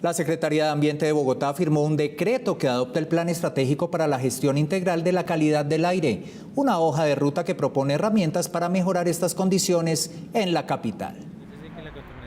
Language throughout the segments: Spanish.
La Secretaría de Ambiente de Bogotá firmó un decreto que adopta el Plan Estratégico para la Gestión Integral de la Calidad del Aire, una hoja de ruta que propone herramientas para mejorar estas condiciones en la capital.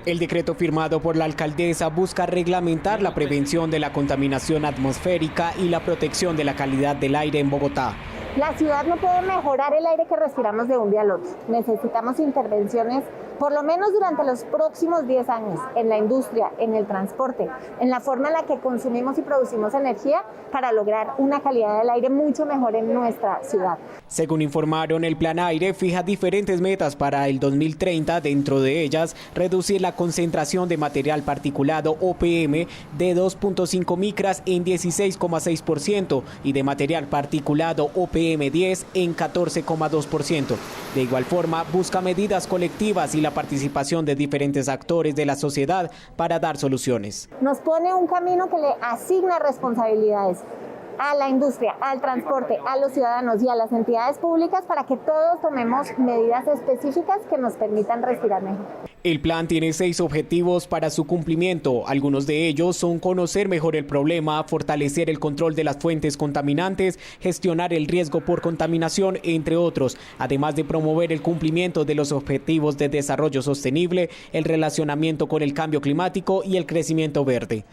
El decreto firmado por la alcaldesa busca reglamentar la prevención de la contaminación atmosférica y la protección de la calidad del aire en Bogotá. La ciudad no puede mejorar el aire que respiramos de un día al otro. Necesitamos intervenciones, por lo menos durante los próximos 10 años, en la industria, en el transporte, en la forma en la que consumimos y producimos energía para lograr una calidad del aire mucho mejor en nuestra ciudad. Según informaron, el Plan Aire fija diferentes metas para el 2030, dentro de ellas reducir la concentración de material particulado OPM de 2.5 micras en 16,6% y de material particulado OPM10 en 14,2%. De igual forma, busca medidas colectivas y la participación de diferentes actores de la sociedad para dar soluciones. Nos pone un camino que le asigna responsabilidades a la industria, al transporte, a los ciudadanos y a las entidades públicas para que todos tomemos medidas específicas que nos permitan respirar mejor. El plan tiene 6 objetivos para su cumplimiento. Algunos de ellos son conocer mejor el problema, fortalecer el control de las fuentes contaminantes, gestionar el riesgo por contaminación, entre otros, además de promover el cumplimiento de los objetivos de desarrollo sostenible, el relacionamiento con el cambio climático y el crecimiento verde.